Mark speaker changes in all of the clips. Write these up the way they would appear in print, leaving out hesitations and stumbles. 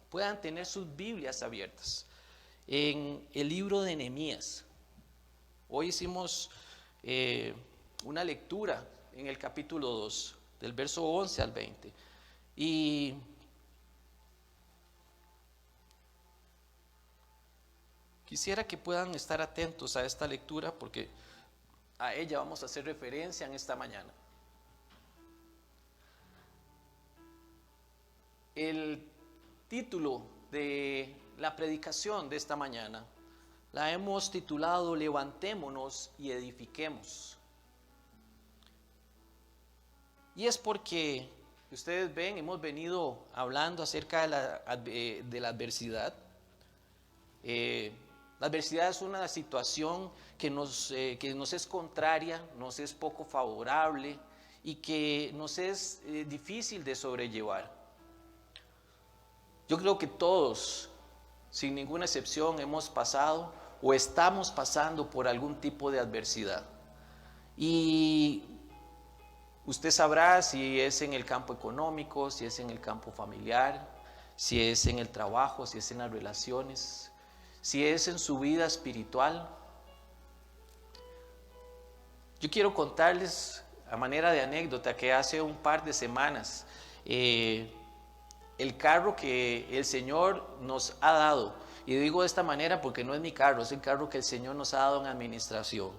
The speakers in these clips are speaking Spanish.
Speaker 1: puedan tener sus Biblias abiertas en el libro de Nehemías. Hoy hicimos una lectura en el capítulo 2, del verso 11 al 20. Y quisiera que puedan estar atentos a esta lectura porque a ella vamos a hacer referencia en esta mañana. El título de la predicación de esta mañana la hemos titulado Levantémonos y edifiquemos. Y es porque, ustedes ven, hemos venido hablando acerca de la adversidad. La adversidad es una situación que nos es contraria, nos es poco favorable y que nos es difícil de sobrellevar. Yo creo que todos, sin ninguna excepción, hemos pasado o estamos pasando por algún tipo de adversidad. Y usted sabrá si es en el campo económico, si es en el campo familiar, si es en el trabajo, si es en las relaciones, si es en su vida espiritual. Yo quiero contarles a manera de anécdota que hace un par de semanas el carro que el Señor nos ha dado, y digo de esta manera porque no es mi carro, es el carro que el Señor nos ha dado en administración,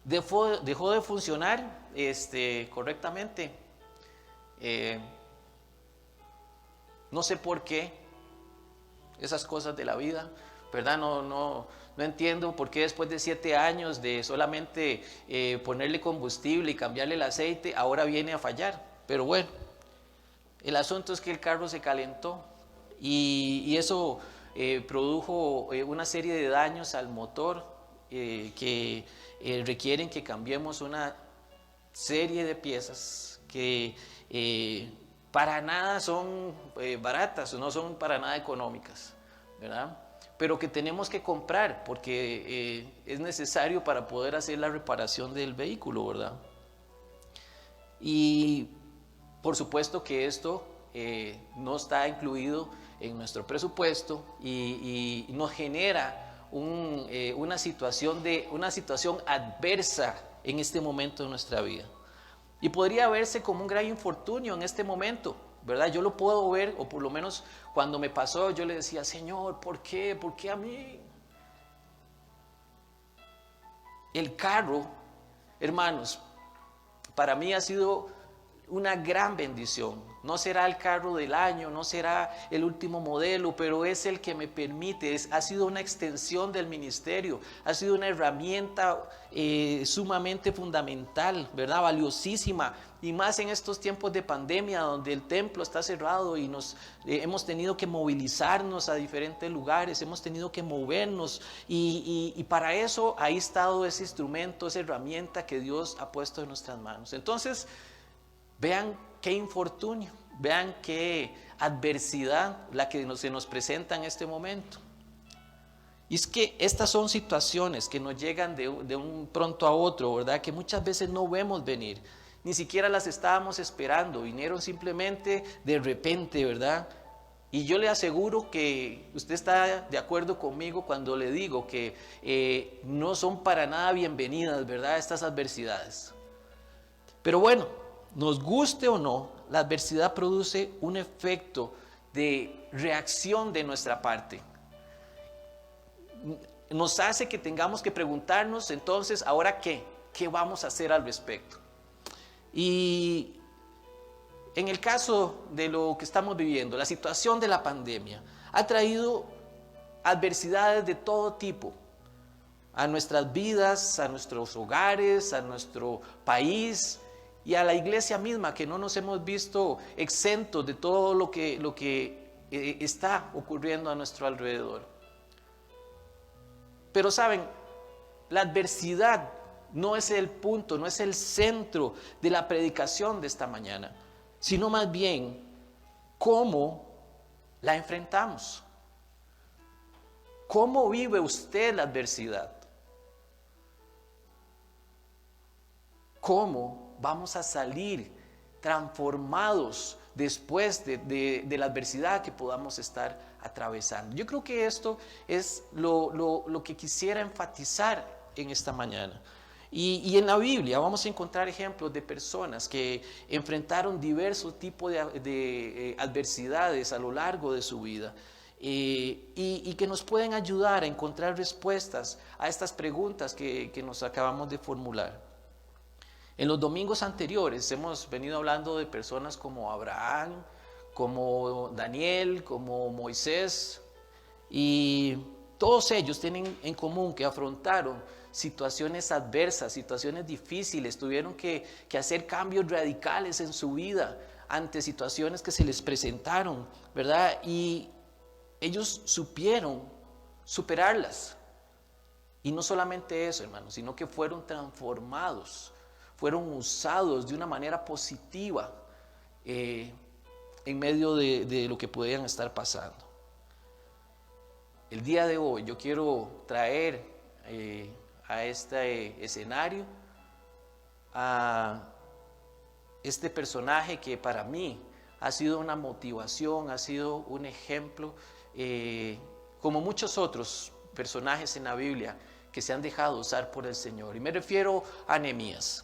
Speaker 1: dejó de funcionar correctamente. No sé por qué, esas cosas de la vida, ¿verdad? No entiendo por qué después de 7 años de solamente ponerle combustible y cambiarle el aceite, ahora viene a fallar. Pero bueno, el asunto es que el carro se calentó y eso produjo una serie de daños al motor que requieren que cambiemos una serie de piezas que para nada son baratas, no son para nada económicas, ¿verdad? Pero que tenemos que comprar porque es necesario para poder hacer la reparación del vehículo, ¿verdad? Y por supuesto que esto no está incluido en nuestro presupuesto y nos genera una situación adversa en este momento de nuestra vida. Y podría verse como un gran infortunio en este momento, ¿verdad? Yo lo puedo ver, o por lo menos cuando me pasó, yo le decía, Señor, ¿por qué? ¿Por qué a mí? El carro, hermanos, para mí ha sido una gran bendición. No será el carro del año, no será el último modelo, pero es el que me permite, ha sido una extensión del ministerio, ha sido una herramienta sumamente fundamental, ¿verdad? Valiosísima, y más en estos tiempos de pandemia donde el templo está cerrado y hemos tenido que movilizarnos a diferentes lugares, hemos tenido que movernos y para eso ahí ha estado ese instrumento, esa herramienta que Dios ha puesto en nuestras manos. Entonces, vean qué infortunio, vean qué adversidad la que se nos presenta en este momento. Y es que estas son situaciones que nos llegan de un pronto a otro, ¿verdad? Que muchas veces no vemos venir, ni siquiera las estábamos esperando, vinieron simplemente de repente, ¿verdad? Y yo le aseguro que usted está de acuerdo conmigo cuando le digo que no son para nada bienvenidas, ¿verdad? Estas adversidades. Pero bueno, nos guste o no, la adversidad produce un efecto de reacción de nuestra parte. Nos hace que tengamos que preguntarnos entonces, ¿ahora qué? ¿Qué vamos a hacer al respecto? Y en el caso de lo que estamos viviendo, la situación de la pandemia ha traído adversidades de todo tipo a nuestras vidas, a nuestros hogares, a nuestro país y a la iglesia misma, que no nos hemos visto exentos de todo lo que está ocurriendo a nuestro alrededor. Pero saben, la adversidad no es el punto, no es el centro de la predicación de esta mañana, sino más bien cómo la enfrentamos. ¿Cómo vive usted la adversidad? ¿Cómo vamos a salir transformados después de la adversidad que podamos estar atravesando. Yo creo que esto es lo que quisiera enfatizar en esta mañana. Y en la Biblia vamos a encontrar ejemplos de personas que enfrentaron diversos tipos de adversidades a lo largo de su vida. Y que nos pueden ayudar a encontrar respuestas a estas preguntas que nos acabamos de formular. En los domingos anteriores hemos venido hablando de personas como Abraham, como Daniel, como Moisés, y todos ellos tienen en común que afrontaron situaciones adversas, situaciones difíciles, tuvieron que hacer cambios radicales en su vida ante situaciones que se les presentaron, ¿verdad? Y ellos supieron superarlas. Y no solamente eso, hermanos, sino que fueron transformados, fueron usados de una manera positiva en medio de lo que podían estar pasando. El día de hoy yo quiero traer a este escenario a este personaje que para mí ha sido una motivación, ha sido un ejemplo, como muchos otros personajes en la Biblia que se han dejado usar por el Señor. Y me refiero a Nehemías.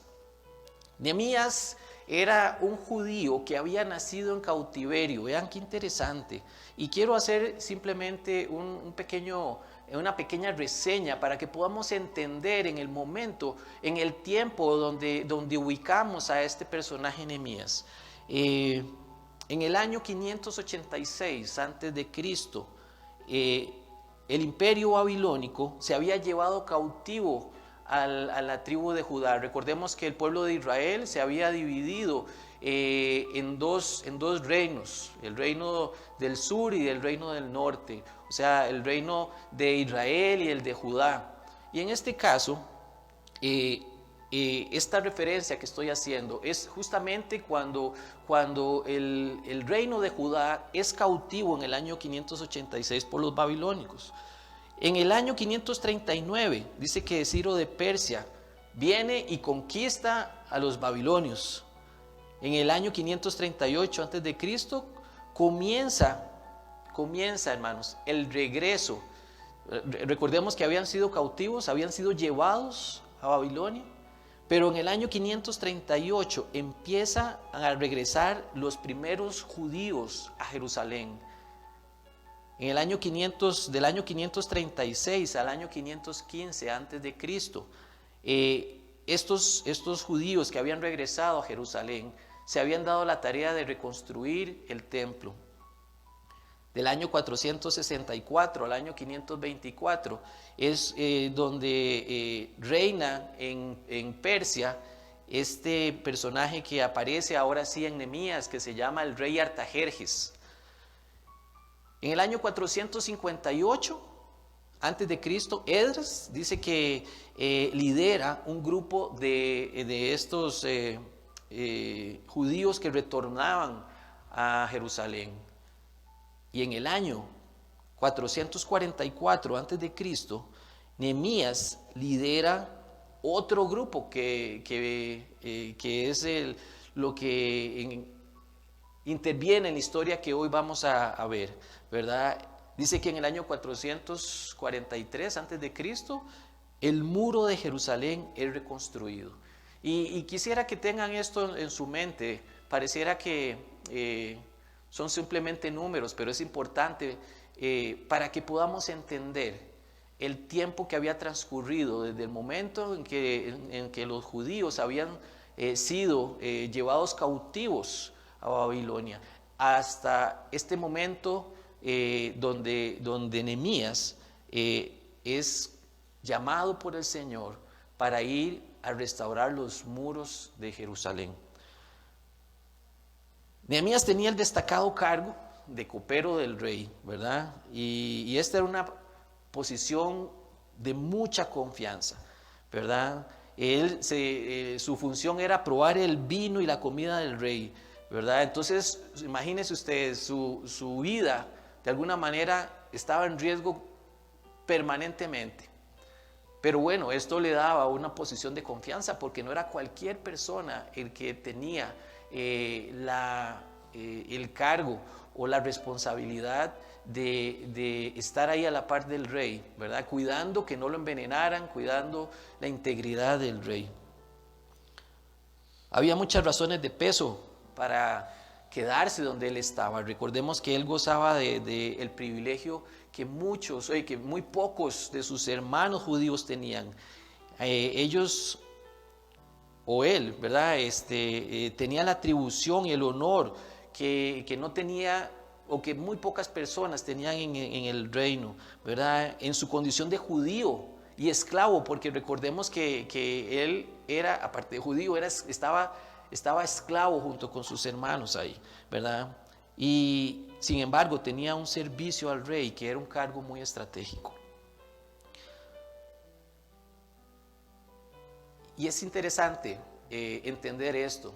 Speaker 1: Nehemías era un judío que había nacido en cautiverio. Vean qué interesante. Y quiero hacer simplemente una pequeña reseña para que podamos entender en el momento, en el tiempo donde ubicamos a este personaje Nehemías. En el año 586 antes de Cristo, el imperio babilónico se había llevado cautivo a la tribu de Judá. Recordemos que el pueblo de Israel se había dividido en dos reinos, el reino del sur y el reino del norte, o sea, el reino de Israel y el de Judá. Y en este caso, esta referencia que estoy haciendo es justamente cuando el reino de Judá es cautivo en el año 586 por los babilónicos. En el año 539 dice que Ciro de Persia viene y conquista a los babilonios. En el año 538 antes de Cristo comienza, hermanos, el regreso. Recordemos que habían sido cautivos, habían sido llevados a Babilonia, pero en el año 538 empieza a regresar los primeros judíos a Jerusalén. En el año del año 536 al año 515 antes de Cristo, estos judíos que habían regresado a Jerusalén se habían dado la tarea de reconstruir el templo. Del año 464 al año 524 es donde reina en Persia este personaje que aparece ahora sí en Nehemías, que se llama el rey Artajerjes. En el año 458 antes de Cristo, Esdras dice que lidera un grupo de estos judíos que retornaban a Jerusalén. Y en el año 444 antes de Cristo, Nehemías lidera otro grupo que es lo que interviene en la historia que hoy vamos a ver, ¿verdad? Dice que en el año 443 antes de Cristo, el muro de Jerusalén es reconstruido. Y quisiera que tengan esto en su mente. Pareciera que son simplemente números, pero es importante para que podamos entender el tiempo que había transcurrido desde el momento en que los judíos habían sido llevados cautivos a Babilonia hasta este momento donde Nehemías es llamado por el Señor para ir a restaurar los muros de Jerusalén. Nehemías tenía el destacado cargo de copero del rey, ¿verdad? Y esta era una posición de mucha confianza, ¿verdad? Su función era probar el vino y la comida del rey, ¿verdad? Entonces, imagínense ustedes, su vida de alguna manera estaba en riesgo permanentemente. Pero bueno, esto le daba una posición de confianza porque no era cualquier persona el que tenía el cargo o la responsabilidad de estar ahí a la par del rey, ¿verdad? Cuidando que no lo envenenaran, cuidando la integridad del rey. Había muchas razones de peso para quedarse donde él estaba. Recordemos que él gozaba de el privilegio que muy pocos de sus hermanos judíos tenían. Ellos, o él, ¿verdad? Tenía la atribución y el honor que no tenía, o que muy pocas personas tenían en el reino, ¿verdad? En su condición de judío y esclavo, porque recordemos que él era, aparte de judío, estaba esclavo junto con sus hermanos ahí, ¿verdad? Y sin embargo tenía un servicio al rey que era un cargo muy estratégico. Y es interesante entender esto.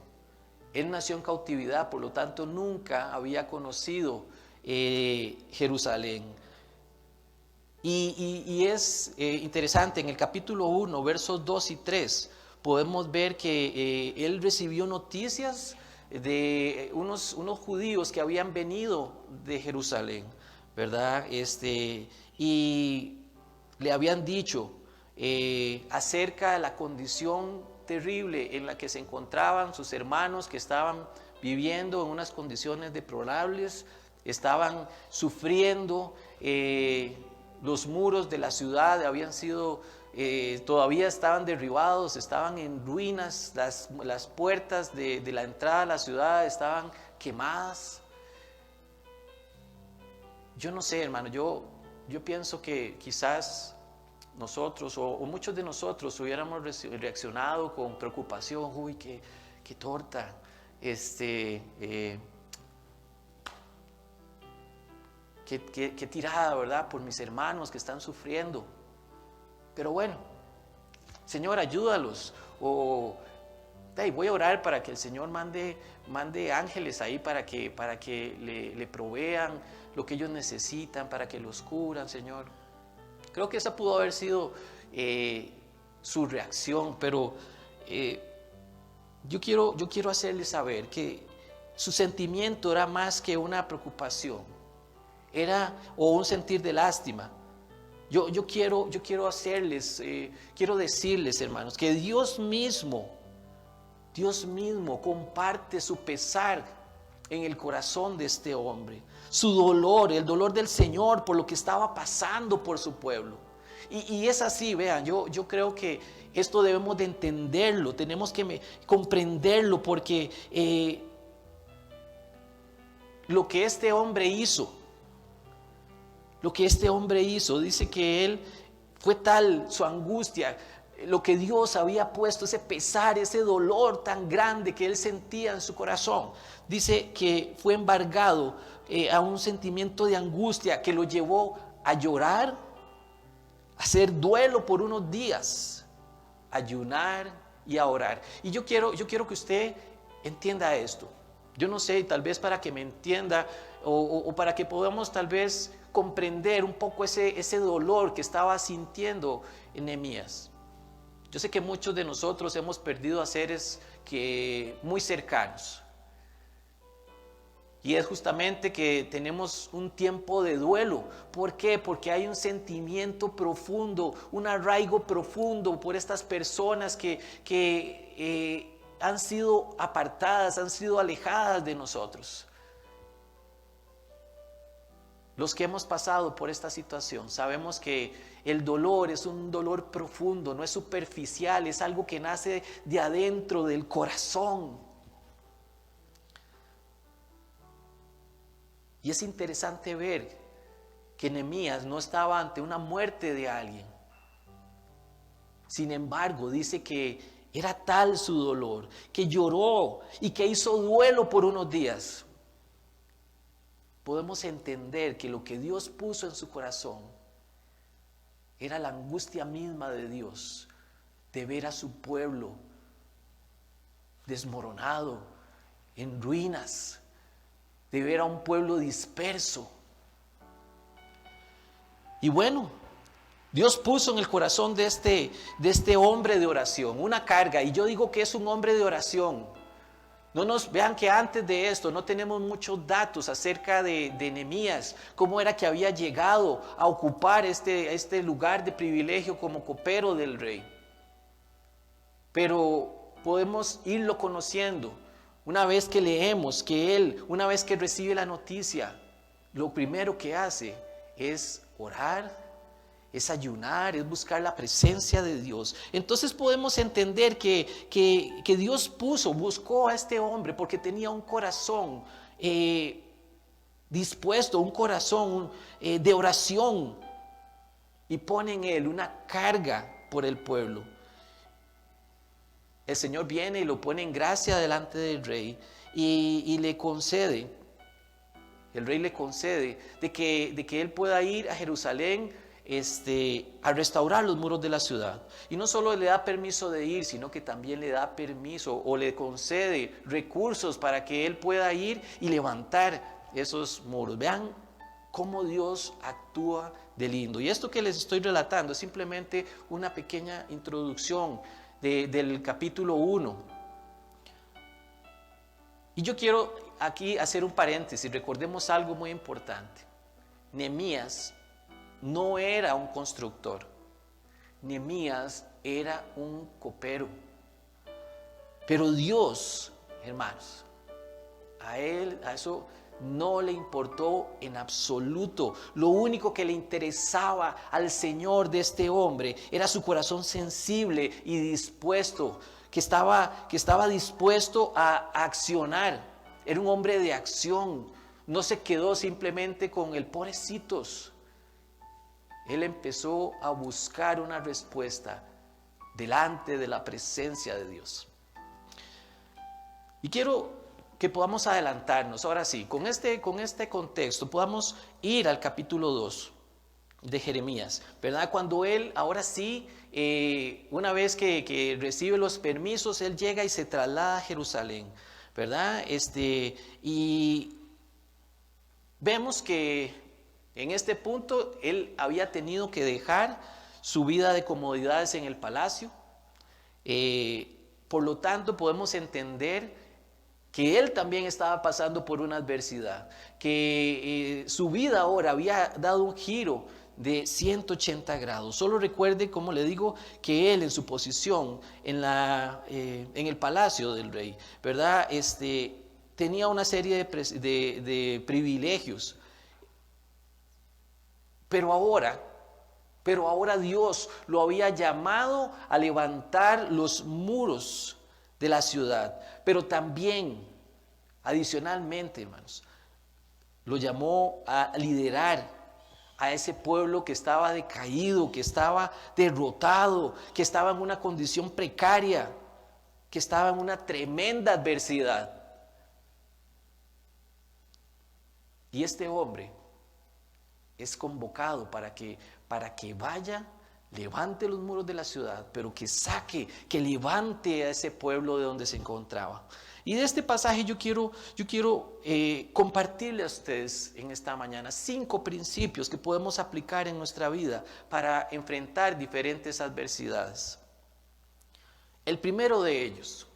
Speaker 1: Él nació en cautividad, por lo tanto nunca había conocido Jerusalén. Y es interesante, en el capítulo 1, versos 2 y 3, podemos ver que él recibió noticias de unos judíos que habían venido de Jerusalén, ¿verdad? Y le habían dicho acerca de la condición terrible en la que se encontraban sus hermanos, que estaban viviendo en unas condiciones deplorables, estaban sufriendo. Los muros de la ciudad habían sido, todavía estaban derribados, estaban en ruinas, las puertas de la entrada a la ciudad estaban quemadas. Yo no sé, hermano, yo pienso que quizás nosotros o muchos de nosotros hubiéramos reaccionado con preocupación. Uy, qué torta, qué tirada, ¿verdad? Por mis hermanos que están sufriendo. Pero bueno, Señor, ayúdalos. O voy a orar para que el Señor mande ángeles ahí para que le provean lo que ellos necesitan, para que los curan, Señor. Creo que esa pudo haber sido su reacción, pero yo quiero hacerles saber que su sentimiento era más que una preocupación, o un sentir de lástima. Yo quiero quiero decirles, hermanos, que Dios mismo comparte su pesar en el corazón de este hombre, su dolor, el dolor del Señor por lo que estaba pasando por su pueblo. Y es así, vean, yo creo que esto debemos de entenderlo, tenemos que comprenderlo, porque lo que este hombre hizo, dice que él fue tal su angustia, lo que Dios había puesto, ese pesar, ese dolor tan grande que él sentía en su corazón. Dice que fue embargado a un sentimiento de angustia que lo llevó a llorar, a hacer duelo por unos días, a ayunar y a orar. Y yo quiero que usted entienda esto. Yo no sé, tal vez para que me entienda o para que podamos tal vez comprender un poco ese dolor que estaba sintiendo Nehemías. Yo sé que muchos de nosotros hemos perdido a seres muy cercanos. Y es justamente que tenemos un tiempo de duelo. ¿Por qué? Porque hay un sentimiento profundo, un arraigo profundo por estas personas que han sido apartadas, han sido alejadas de nosotros. Los que hemos pasado por esta situación sabemos que el dolor es un dolor profundo, no es superficial, es algo que nace de adentro del corazón. Y es interesante ver que Nehemías no estaba ante una muerte de alguien. Sin embargo, dice que era tal su dolor, que lloró y que hizo duelo por unos días. Podemos entender que lo que Dios puso en su corazón era la angustia misma de Dios, de ver a su pueblo desmoronado, en ruinas, de ver a un pueblo disperso. Y bueno, Dios puso en el corazón de este hombre de oración una carga, y yo digo que es un hombre de oración. Vean que antes de esto no tenemos muchos datos acerca de Nehemías, cómo era que había llegado a ocupar este lugar de privilegio como copero del rey. Pero podemos irlo conociendo una vez que leemos que él, una vez que recibe la noticia, lo primero que hace es orar, es ayunar, es buscar la presencia de Dios. Entonces podemos entender que Dios buscó a este hombre porque tenía un corazón dispuesto, un corazón de oración, y pone en él una carga por el pueblo. El Señor viene y lo pone en gracia delante del rey y le concede, el rey le concede de que él pueda ir a Jerusalén a restaurar los muros de la ciudad. Y no solo le da permiso de ir, sino que también le da permiso o le concede recursos para que él pueda ir y levantar esos muros. Vean cómo Dios actúa de lindo. Y esto que les estoy relatando es simplemente una pequeña introducción del capítulo 1. Y yo quiero aquí hacer un paréntesis. Recordemos algo muy importante. Nehemías no era un constructor. Nehemías era un copero. Pero Dios, hermanos, a eso no le importó en absoluto. Lo único que le interesaba al Señor de este hombre era su corazón sensible y dispuesto, que estaba dispuesto a accionar. Era un hombre de acción. No se quedó simplemente con el pobrecitos. Él empezó a buscar una respuesta delante de la presencia de Dios. Y quiero que podamos adelantarnos, ahora sí, con este contexto, podamos ir al capítulo 2 de Jeremías, ¿verdad? Cuando él, ahora sí, una vez que recibe los permisos, él llega y se traslada a Jerusalén, ¿verdad? Y vemos que en este punto él había tenido que dejar su vida de comodidades en el palacio. Por lo tanto, podemos entender que él también estaba pasando por una adversidad, que su vida ahora había dado un giro de 180 grados. Solo recuerde, como le digo, que él en su posición en el palacio del rey, ¿verdad? Tenía una serie de privilegios. Pero ahora Dios lo había llamado a levantar los muros de la ciudad, pero también, adicionalmente, hermanos, lo llamó a liderar a ese pueblo que estaba decaído, que estaba derrotado, que estaba en una condición precaria, que estaba en una tremenda adversidad. Y este hombre es convocado para que vaya, levante los muros de la ciudad, pero que levante a ese pueblo de donde se encontraba. Y de este pasaje yo quiero compartirle a ustedes en esta mañana 5 principios que podemos aplicar en nuestra vida para enfrentar diferentes adversidades. El primero de ellos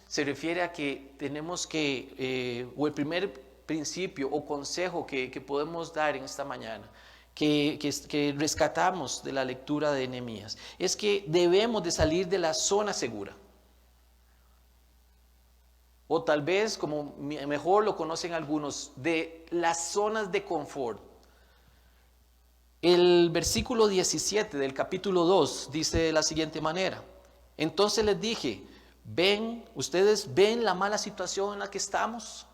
Speaker 1: se refiere a que tenemos o el primer principio o consejo que podemos dar en esta mañana, que rescatamos de la lectura de Nehemías, es que debemos de salir de la zona segura. O tal vez, como mejor lo conocen algunos, de las zonas de confort. El versículo 17 del capítulo 2 dice de la siguiente manera: entonces les dije, ustedes ven la mala situación en la que estamos,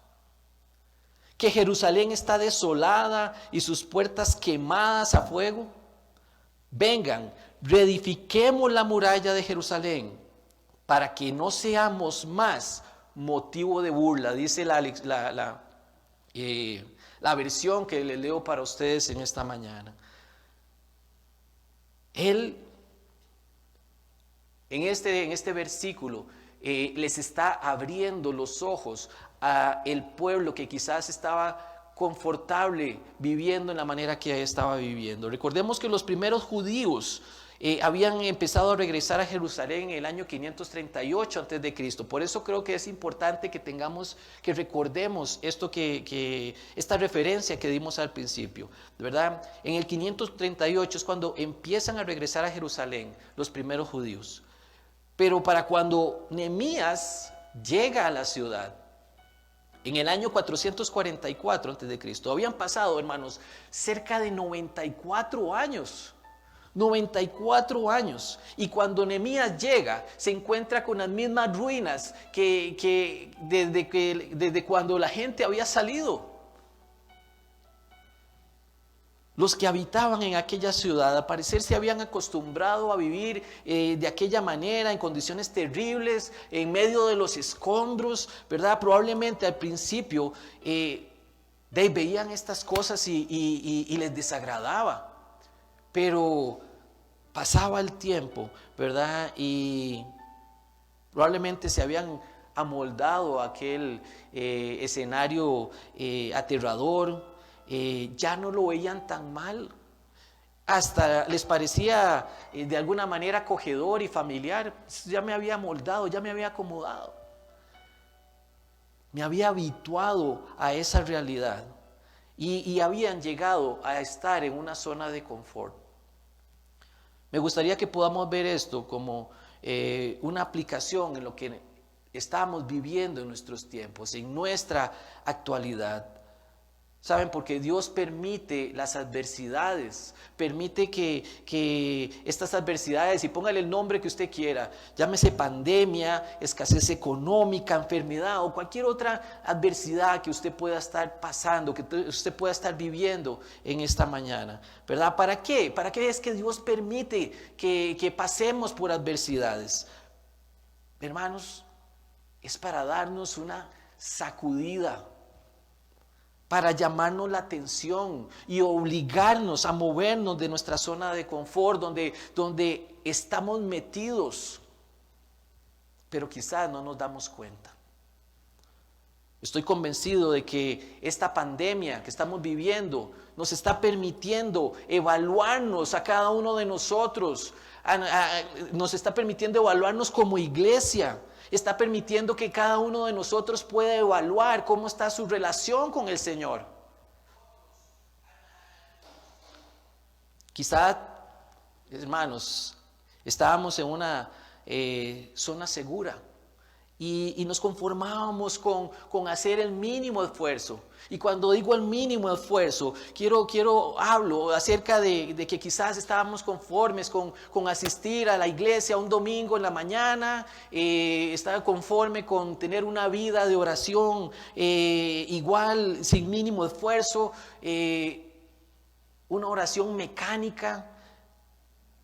Speaker 1: que Jerusalén está desolada y sus puertas quemadas a fuego. Vengan, reedifiquemos la muralla de Jerusalén para que no seamos más motivo de burla. Dice la versión que le leo para ustedes en esta mañana. Él, en este versículo, les está abriendo los ojos a el pueblo que quizás estaba confortable viviendo en la manera que estaba viviendo. Recordemos que los primeros judíos habían empezado a regresar a Jerusalén en el año 538 antes de Cristo. Por eso creo que es importante que recordemos esta referencia que dimos al principio, ¿verdad? En el 538 es cuando empiezan a regresar a Jerusalén los primeros judíos. Pero para cuando Nehemías llega a la ciudad, en el año 444 antes de Cristo, habían pasado, hermanos, cerca de 94 años. 94 años, y cuando Nehemías llega se encuentra con las mismas ruinas que desde cuando la gente había salido. Los que habitaban en aquella ciudad, al parecer, se habían acostumbrado a vivir de aquella manera, en condiciones terribles, en medio de los escombros, ¿verdad? Probablemente al principio veían estas cosas y les desagradaba. Pero pasaba el tiempo, ¿verdad? Y probablemente se habían amoldado a aquel escenario aterrador, ya no lo veían tan mal, hasta les parecía de alguna manera acogedor y familiar. Ya me había amoldado, ya me había acomodado, me había habituado a esa realidad. Y habían llegado a estar en una zona de confort. Me gustaría que podamos ver esto como una aplicación en lo que estamos viviendo en nuestros tiempos, en nuestra actualidad. ¿Saben? Porque Dios permite las adversidades, permite que estas adversidades, y póngale el nombre que usted quiera, llámese pandemia, escasez económica, enfermedad o cualquier otra adversidad que usted pueda estar pasando, que usted pueda estar viviendo en esta mañana, ¿verdad? ¿Para qué? ¿Para qué es que Dios permite que pasemos por adversidades? Hermanos, es para darnos una sacudida, para llamarnos la atención y obligarnos a movernos de nuestra zona de confort, donde estamos metidos, pero quizás no nos damos cuenta. Estoy convencido de que esta pandemia que estamos viviendo nos está permitiendo evaluarnos a cada uno de nosotros, nos está permitiendo evaluarnos como iglesia. Está permitiendo que cada uno de nosotros pueda evaluar cómo está su relación con el Señor. Quizá, hermanos, estábamos en una zona segura y nos conformábamos con hacer el mínimo esfuerzo. Y cuando digo el mínimo esfuerzo, hablo acerca de que quizás estábamos conformes con asistir a la iglesia un domingo en la mañana, estaba conforme con tener una vida de oración igual, sin mínimo esfuerzo, una oración mecánica,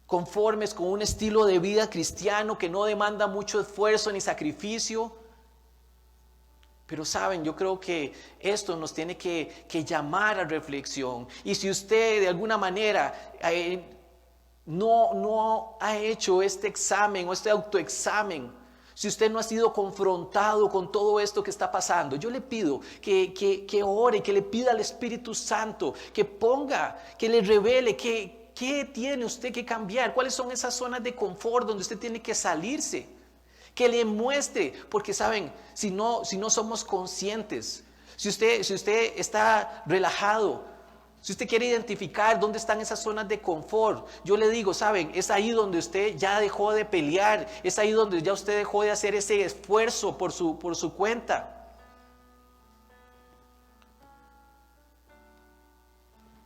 Speaker 1: conformes con un estilo de vida cristiano que no demanda mucho esfuerzo ni sacrificio. Pero saben, yo creo que esto nos tiene que llamar a reflexión. Y si usted de alguna manera no ha hecho este examen o este autoexamen, si usted no ha sido confrontado con todo esto que está pasando, yo le pido que ore, que le pida al Espíritu Santo, que ponga, que le revele qué tiene usted que cambiar, cuáles son esas zonas de confort donde usted tiene que salirse. Que le muestre, porque saben, si no somos conscientes, si usted está relajado, si usted quiere identificar dónde están esas zonas de confort, yo le digo, saben, es ahí donde usted ya dejó de pelear, es ahí donde ya usted dejó de hacer ese esfuerzo por su cuenta.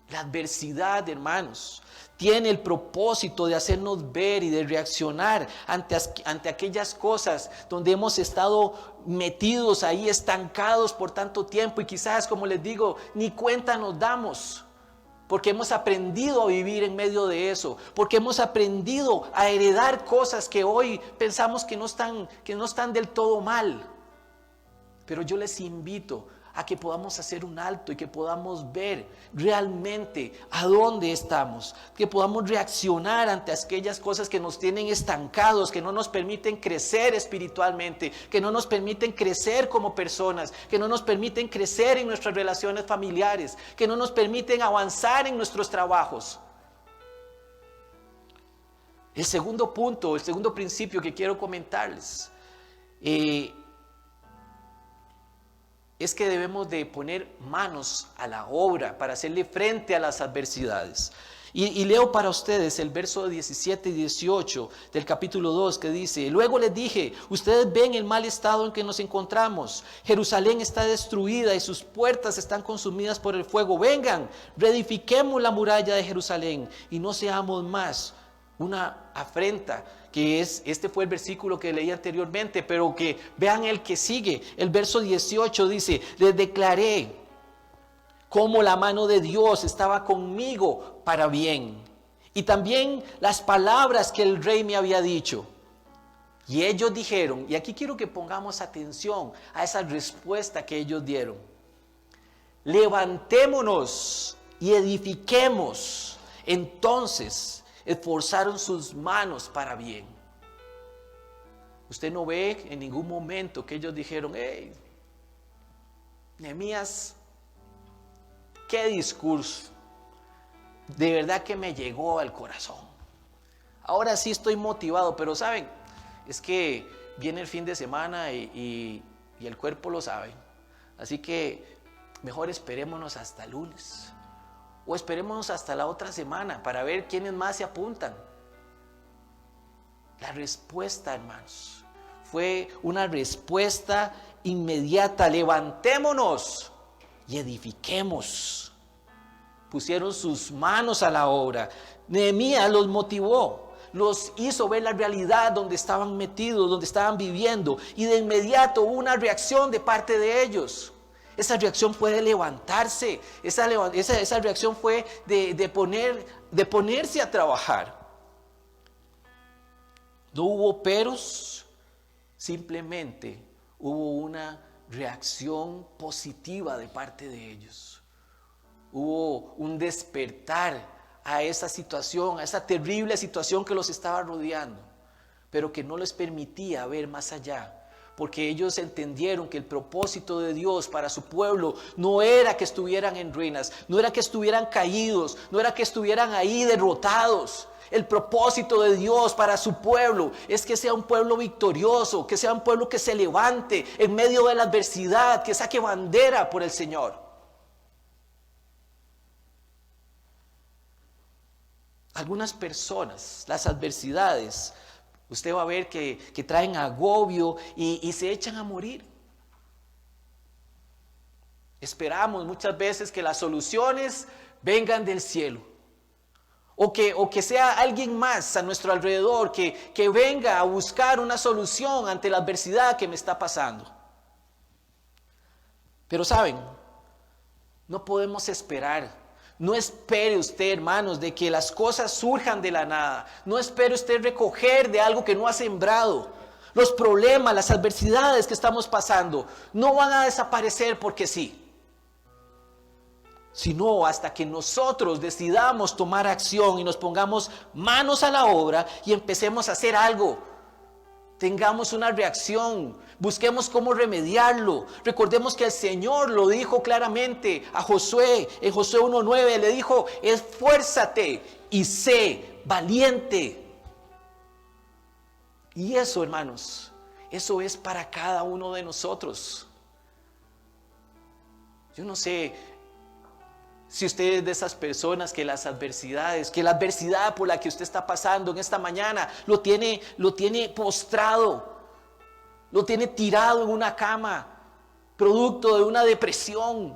Speaker 1: La adversidad, hermanos, tiene el propósito de hacernos ver y de reaccionar ante aquellas cosas donde hemos estado metidos ahí, estancados por tanto tiempo, y quizás, como les digo, ni cuenta nos damos, porque hemos aprendido a vivir en medio de eso, porque hemos aprendido a heredar cosas que hoy pensamos que no están del todo mal. Pero yo les invito a que podamos hacer un alto y que podamos ver realmente a dónde estamos, que podamos reaccionar ante aquellas cosas que nos tienen estancados, que no nos permiten crecer espiritualmente, que no nos permiten crecer como personas, que no nos permiten crecer en nuestras relaciones familiares, que no nos permiten avanzar en nuestros trabajos. El segundo punto, el segundo principio que quiero comentarles, es que debemos de poner manos a la obra para hacerle frente a las adversidades. Y leo para ustedes el verso 17 y 18 del capítulo 2 que dice: luego les dije, ustedes ven el mal estado en que nos encontramos. Jerusalén está destruida y sus puertas están consumidas por el fuego. Vengan, reedifiquemos la muralla de Jerusalén y no seamos más una afrenta. Que es, este fue el versículo que leí anteriormente, pero que vean el que sigue. El verso 18 dice: les declaré cómo la mano de Dios estaba conmigo para bien, y también las palabras que el rey me había dicho. Y ellos dijeron, y aquí quiero que pongamos atención a esa respuesta que ellos dieron: levantémonos y edifiquemos. Entonces esforzaron sus manos para bien. Usted no ve en ningún momento que ellos dijeron: hey, Nehemías, qué discurso, de verdad que me llegó al corazón. Ahora sí estoy motivado, pero saben, es que viene el fin de semana y el cuerpo lo sabe. Así que mejor esperémonos hasta el lunes. O esperémonos hasta la otra semana para ver quiénes más se apuntan. La respuesta, hermanos, fue una respuesta inmediata: levantémonos y edifiquemos. Pusieron sus manos a la obra. Nehemías los motivó, los hizo ver la realidad donde estaban metidos, donde estaban viviendo, y de inmediato hubo una reacción de parte de ellos. Esa reacción fue de levantarse, esa reacción fue de ponerse a trabajar. No hubo peros, simplemente hubo una reacción positiva de parte de ellos. Hubo un despertar a esa situación, a esa terrible situación que los estaba rodeando, pero que no les permitía ver más allá. Porque ellos entendieron que el propósito de Dios para su pueblo no era que estuvieran en ruinas, no era que estuvieran caídos, no era que estuvieran ahí derrotados. El propósito de Dios para su pueblo es que sea un pueblo victorioso, que sea un pueblo que se levante en medio de la adversidad, que saque bandera por el Señor. Algunas personas, las adversidades, usted va a ver que traen agobio y se echan a morir. Esperamos muchas veces que las soluciones vengan del cielo. O que sea alguien más a nuestro alrededor que venga a buscar una solución ante la adversidad que me está pasando. Pero saben, no podemos esperar. No espere usted, hermanos, de que las cosas surjan de la nada. No espere usted recoger de algo que no ha sembrado. Los problemas, las adversidades que estamos pasando no van a desaparecer porque sí. Sino hasta que nosotros decidamos tomar acción y nos pongamos manos a la obra y empecemos a hacer algo. Tengamos una reacción, busquemos cómo remediarlo. Recordemos que el Señor lo dijo claramente a Josué, en Josué 1:9, le dijo: esfuérzate y sé valiente. Y eso, hermanos, eso es para cada uno de nosotros. Yo no sé si usted es de esas personas que las adversidades, que la adversidad por la que usted está pasando en esta mañana lo tiene postrado, lo tiene tirado en una cama, producto de una depresión,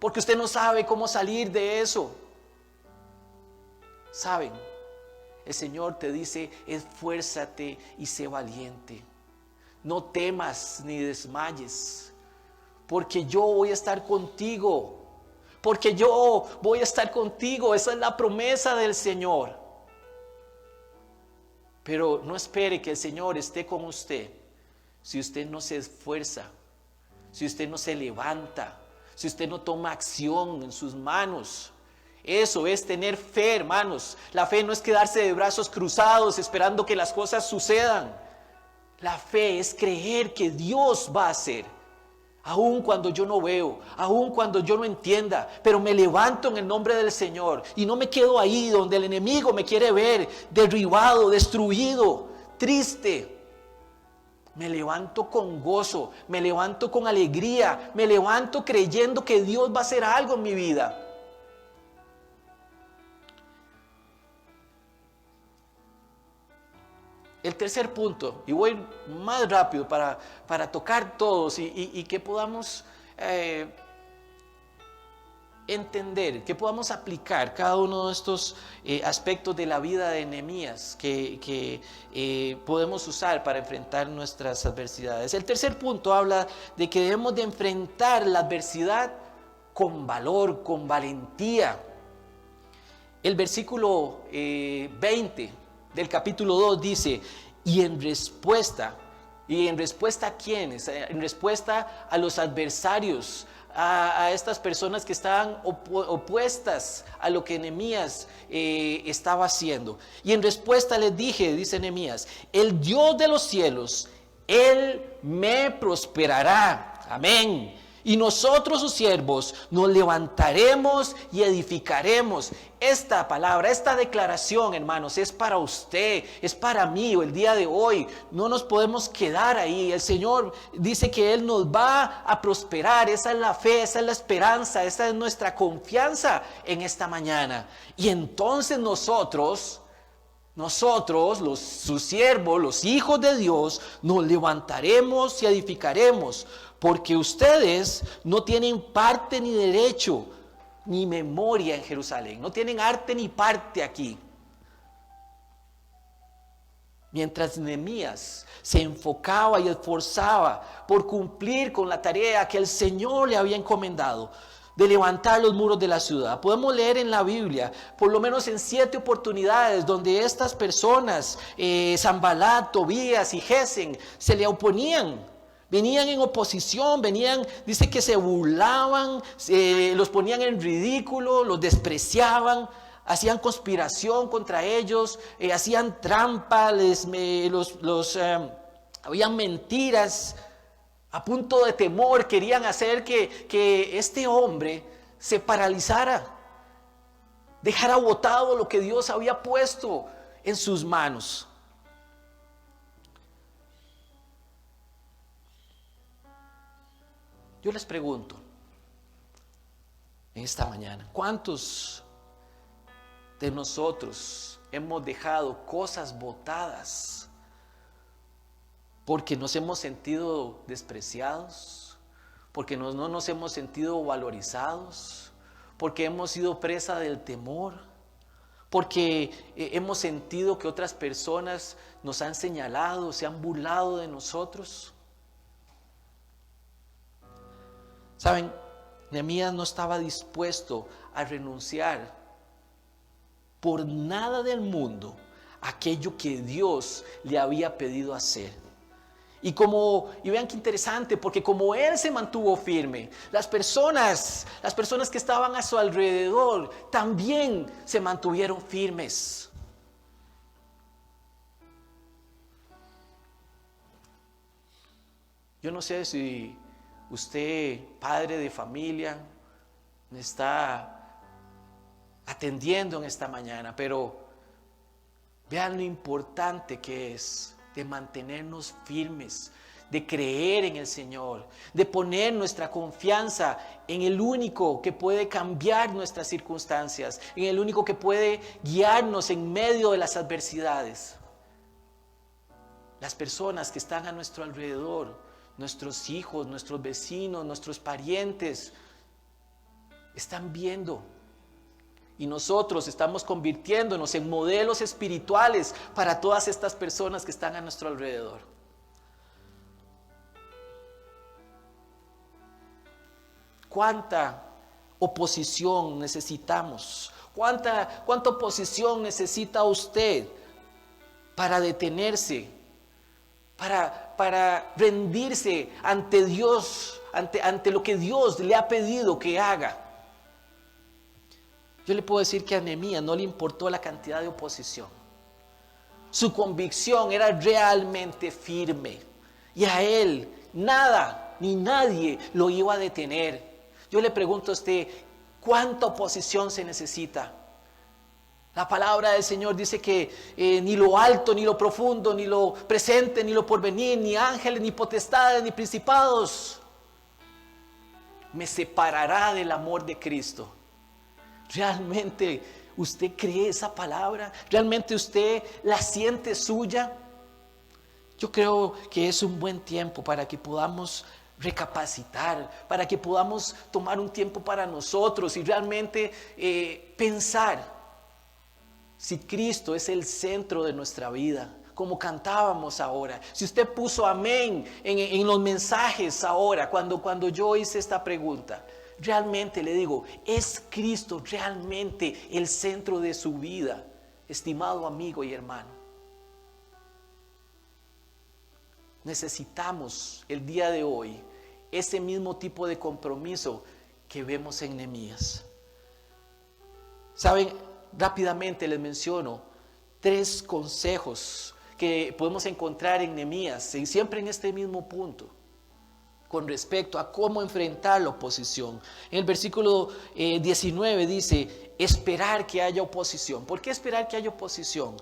Speaker 1: porque usted no sabe cómo salir de eso. ¿Saben? El Señor te dice: esfuérzate y sé valiente. No temas ni desmayes, porque yo voy a estar contigo. Porque yo voy a estar contigo. Esa es la promesa del Señor. Pero no espere que el Señor esté con usted si usted no se esfuerza, si usted no se levanta, si usted no toma acción en sus manos. Eso es tener fe, hermanos. La fe no es quedarse de brazos cruzados esperando que las cosas sucedan. La fe es creer que Dios va a hacer. Aun cuando yo no veo, aun cuando yo no entienda, pero me levanto en el nombre del Señor y no me quedo ahí donde el enemigo me quiere ver derribado, destruido, triste. Me levanto con gozo, me levanto con alegría, me levanto creyendo que Dios va a hacer algo en mi vida. El tercer punto, y voy más rápido para tocar todos y que podamos entender, que podamos aplicar cada uno de estos aspectos de la vida de Nehemías que podemos usar para enfrentar nuestras adversidades. El tercer punto habla de que debemos de enfrentar la adversidad con valor, con valentía. El versículo 20 del capítulo 2 dice: ¿y en respuesta a quiénes? En respuesta a los adversarios, a estas personas que estaban opuestas a lo que Nehemías estaba haciendo. Y en respuesta les dije, dice Nehemías: el Dios de los cielos, Él me prosperará. Amén. Y nosotros, sus siervos, nos levantaremos y edificaremos. Esta palabra, esta declaración, hermanos, es para usted, es para mí el día de hoy. No nos podemos quedar ahí. El Señor dice que Él nos va a prosperar. Esa es la fe, esa es la esperanza, esa es nuestra confianza en esta mañana. Y entonces nosotros, sus siervos, los hijos de Dios, nos levantaremos y edificaremos. Porque ustedes no tienen parte ni derecho ni memoria en Jerusalén. No tienen arte ni parte aquí. Mientras Nehemías se enfocaba y esforzaba por cumplir con la tarea que el Señor le había encomendado de levantar los muros de la ciudad. Podemos leer en la Biblia, por lo menos en 7 oportunidades, donde estas personas, Sanbalat, Tobías y Gesem, se le oponían. Venían en oposición, dice que se burlaban, los ponían en ridículo, los despreciaban, hacían conspiración contra ellos, hacían trampa, habían mentiras, a punto de temor, querían hacer que este hombre se paralizara, dejara botado lo que Dios había puesto en sus manos. Yo les pregunto en esta mañana, ¿cuántos de nosotros hemos dejado cosas botadas porque nos hemos sentido despreciados, porque no nos hemos sentido valorizados, porque hemos sido presa del temor, porque hemos sentido que otras personas nos han señalado, se han burlado de nosotros? Saben, Nehemías no estaba dispuesto a renunciar por nada del mundo a aquello que Dios le había pedido hacer. Y vean qué interesante, porque como él se mantuvo firme, las personas que estaban a su alrededor también se mantuvieron firmes. Yo no sé si usted, padre de familia, me está atendiendo en esta mañana, pero vean lo importante que es de mantenernos firmes, de creer en el Señor, de poner nuestra confianza en el único que puede cambiar nuestras circunstancias, en el único que puede guiarnos en medio de las adversidades. Las personas que están a nuestro alrededor, nuestros hijos, nuestros vecinos, nuestros parientes, están viendo. Y nosotros estamos convirtiéndonos en modelos espirituales para todas estas personas que están a nuestro alrededor. ¿Cuánta oposición necesitamos? ¿Cuánta oposición necesita usted para detenerse? Para rendirse ante Dios, ante lo que Dios le ha pedido que haga. Yo le puedo decir que a Nehemías no le importó la cantidad de oposición. Su convicción era realmente firme. Y a él nada ni nadie lo iba a detener. Yo le pregunto a usted, ¿cuánta oposición se necesita? La palabra del Señor dice que ni lo alto, ni lo profundo, ni lo presente, ni lo porvenir, ni ángeles, ni potestades, ni principados me separará del amor de Cristo. ¿Realmente usted cree esa palabra? ¿Realmente usted la siente suya? Yo creo que es un buen tiempo para que podamos recapacitar, para que podamos tomar un tiempo para nosotros y realmente pensar si Cristo es el centro de nuestra vida, como cantábamos ahora. Si usted puso amén en los mensajes ahora, cuando yo hice esta pregunta, realmente le digo, ¿es Cristo realmente el centro de su vida, estimado amigo y hermano? Necesitamos el día de hoy ese mismo tipo de compromiso que vemos en Nehemías. ¿Saben? Rápidamente les menciono 3 consejos que podemos encontrar en Nehemías, y siempre en este mismo punto, con respecto a cómo enfrentar la oposición. En el versículo 19 dice, esperar que haya oposición. ¿Por qué esperar que haya oposición?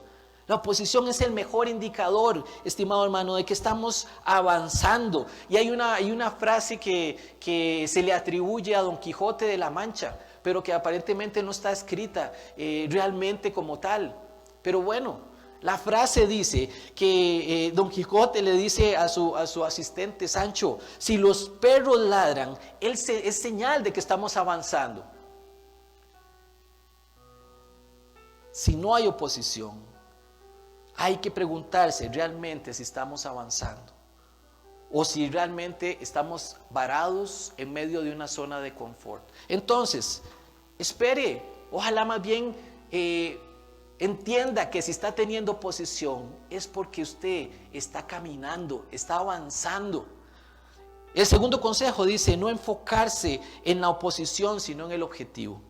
Speaker 1: La oposición es el mejor indicador, estimado hermano, de que estamos avanzando. Y hay una frase que se le atribuye a Don Quijote de la Mancha, pero que aparentemente no está escrita realmente como tal. Pero bueno, la frase dice que Don Quijote le dice a su asistente Sancho, si los perros ladran, es señal de que estamos avanzando. Si no hay oposición, hay que preguntarse realmente si estamos avanzando o si realmente estamos varados en medio de una zona de confort. Entonces, espere, ojalá más bien entienda que si está teniendo oposición es porque usted está caminando, está avanzando. El segundo consejo dice, no enfocarse en la oposición, sino en el objetivo.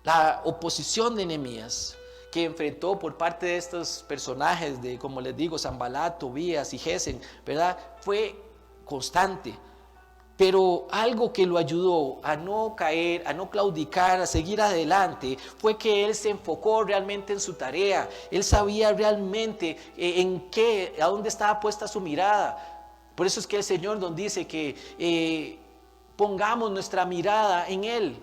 Speaker 1: La oposición de Nehemías que enfrentó por parte de estos personajes de, como les digo, Sanbalat, Tobías y Gesem, ¿verdad? Fue constante. Pero algo que lo ayudó a no caer, a no claudicar, a seguir adelante, fue que él se enfocó realmente en su tarea. Él sabía realmente a dónde estaba puesta su mirada. Por eso es que el Señor nos dice que pongamos nuestra mirada en Él.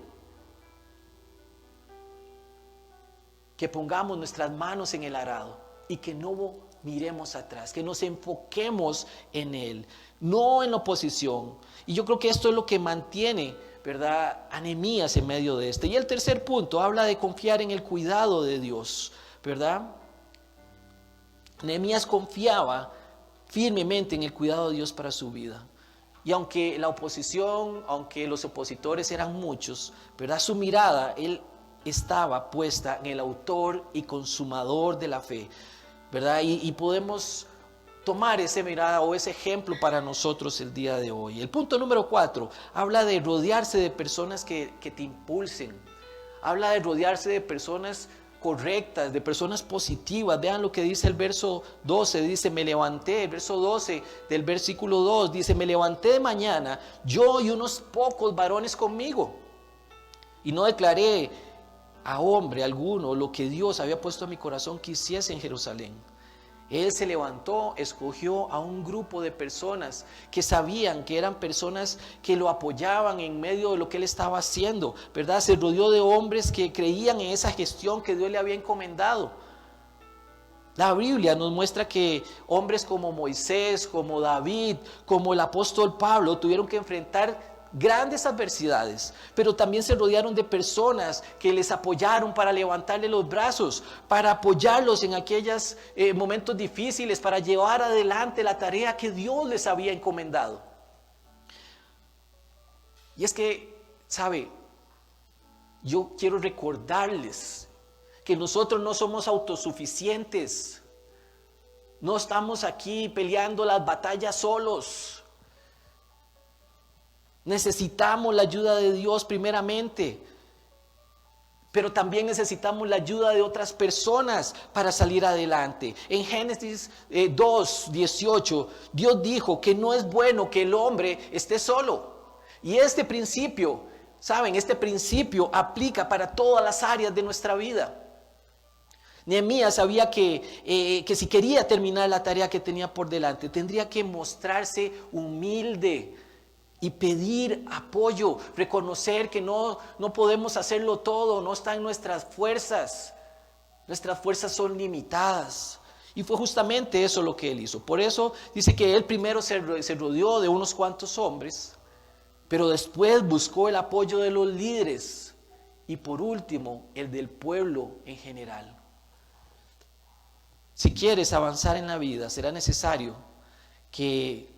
Speaker 1: Que pongamos nuestras manos en el arado y que no miremos atrás, que nos enfoquemos en Él, no en la oposición. Y yo creo que esto es lo que mantiene, ¿verdad?, a Nehemías en medio de este. Y el tercer punto habla de confiar en el cuidado de Dios, ¿verdad? Nehemías confiaba firmemente en el cuidado de Dios para su vida. Y aunque la oposición, aunque los opositores eran muchos, ¿verdad?, su mirada, él estaba puesta en el autor y consumador de la fe, ¿verdad? Y podemos tomar esa mirada o ese ejemplo para nosotros el día de hoy. El punto número 4 habla de rodearse de personas que te impulsen. Habla de rodearse de personas correctas, de personas positivas. Vean lo que dice el verso 12, dice, me levanté, el verso 12 del versículo 2, dice, me levanté de mañana, yo y unos pocos varones conmigo, y no declaré a hombre alguno lo que Dios había puesto en mi corazón que hiciese en Jerusalén. Él se levantó, escogió a un grupo de personas que sabían que eran personas que lo apoyaban en medio de lo que él estaba haciendo, ¿verdad? Se rodeó de hombres que creían en esa gestión que Dios le había encomendado. La Biblia nos muestra que hombres como Moisés, como David, como el apóstol Pablo tuvieron que enfrentar grandes adversidades, pero también se rodearon de personas que les apoyaron para levantarle los brazos, para apoyarlos en aquellos momentos difíciles, para llevar adelante la tarea que Dios les había encomendado. Y es que, ¿sabe? Yo quiero recordarles que nosotros no somos autosuficientes, no estamos aquí peleando las batallas solos. Necesitamos la ayuda de Dios primeramente. Pero también necesitamos la ayuda de otras personas para salir adelante. En Génesis 2:18, Dios dijo que no es bueno que el hombre esté solo. Y este principio, ¿saben? Este principio aplica para todas las áreas de nuestra vida. Nehemías sabía que si quería terminar la tarea que tenía por delante, tendría que mostrarse humilde y pedir apoyo, reconocer que no podemos hacerlo todo, no está en nuestras fuerzas son limitadas. Y fue justamente eso lo que él hizo. Por eso dice que él primero se rodeó de unos cuantos hombres, pero después buscó el apoyo de los líderes y por último el del pueblo en general. Si quieres avanzar en la vida, será necesario que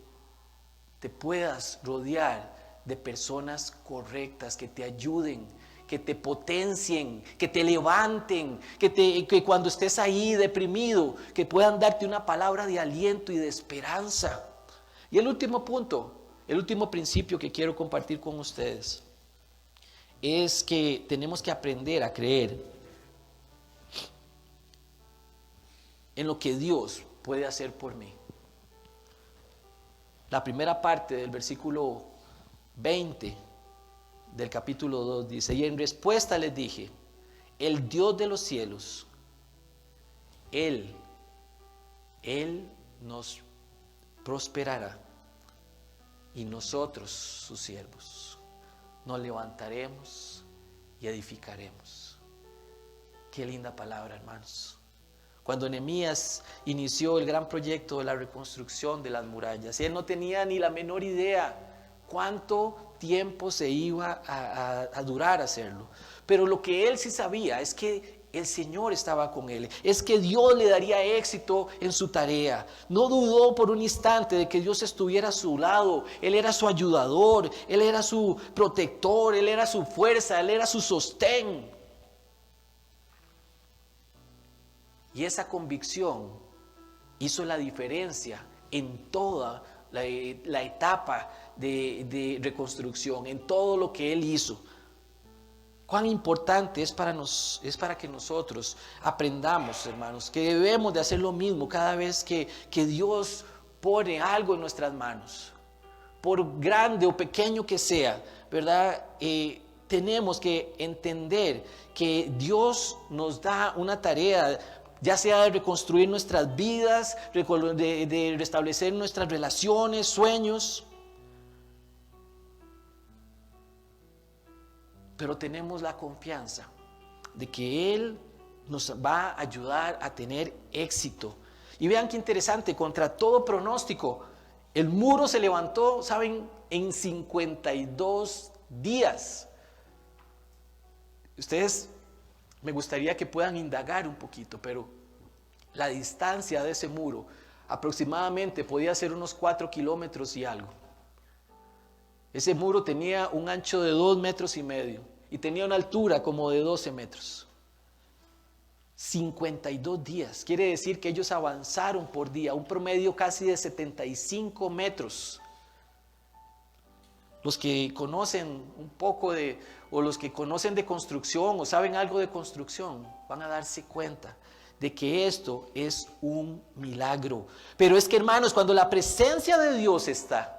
Speaker 1: te puedas rodear de personas correctas que te ayuden, que te potencien, que te levanten, que cuando estés ahí deprimido, que puedan darte una palabra de aliento y de esperanza. Y el último punto, el último principio que quiero compartir con ustedes es que tenemos que aprender a creer en lo que Dios puede hacer por mí. La primera parte del versículo 20 del capítulo 2 dice: y en respuesta les dije, el Dios de los cielos, Él nos prosperará y nosotros, sus siervos, nos levantaremos y edificaremos. Qué linda palabra, hermanos. Cuando Nehemías inició el gran proyecto de la reconstrucción de las murallas, él no tenía ni la menor idea cuánto tiempo se iba a durar hacerlo. Pero lo que él sí sabía es que el Señor estaba con él, es que Dios le daría éxito en su tarea. No dudó por un instante de que Dios estuviera a su lado. Él era su ayudador, Él era su protector, Él era su fuerza, Él era su sostén. Y esa convicción hizo la diferencia en toda la etapa de reconstrucción, en todo lo que Él hizo. Cuán importante es para que nosotros aprendamos, hermanos, que debemos de hacer lo mismo cada vez que Dios pone algo en nuestras manos. Por grande o pequeño que sea, ¿verdad? Tenemos que entender que Dios nos da una tarea, ya sea de reconstruir nuestras vidas, de restablecer nuestras relaciones, sueños. Pero tenemos la confianza de que Él nos va a ayudar a tener éxito. Y vean qué interesante, contra todo pronóstico, el muro se levantó, ¿saben? En 52 días. Ustedes, me gustaría que puedan indagar un poquito, pero la distancia de ese muro aproximadamente podía ser unos 4 kilómetros y algo. Ese muro tenía un ancho de 2,5 metros y tenía una altura como de 12 metros. 52 días, quiere decir que ellos avanzaron por día, un promedio casi de 75 metros. Los que conocen un poco o los que conocen de construcción o saben algo de construcción, van a darse cuenta de que esto es un milagro. Pero es que, hermanos, cuando la presencia de Dios está,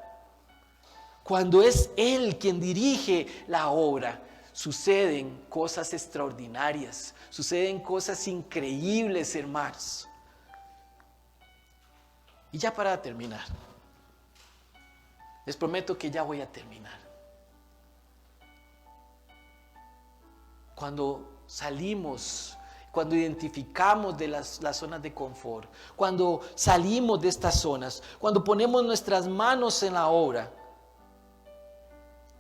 Speaker 1: cuando es Él quien dirige la obra, suceden cosas extraordinarias, suceden cosas increíbles, hermanos. Y ya para terminar, les prometo que ya voy a terminar. Cuando salimos, cuando identificamos de las zonas de confort, cuando salimos de estas zonas, cuando ponemos nuestras manos en la obra,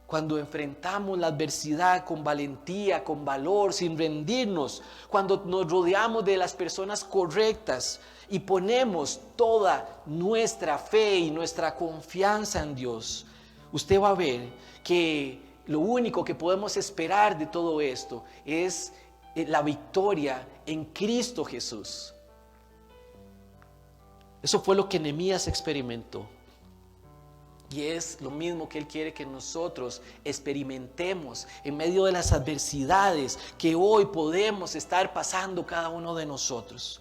Speaker 1: cuando enfrentamos la adversidad con valentía, con valor, sin rendirnos, cuando nos rodeamos de las personas correctas y ponemos toda nuestra fe y nuestra confianza en Dios, usted va a ver que lo único que podemos esperar de todo esto es la victoria en Cristo Jesús. Eso fue lo que Nehemías experimentó. Y es lo mismo que Él quiere que nosotros experimentemos en medio de las adversidades que hoy podemos estar pasando cada uno de nosotros.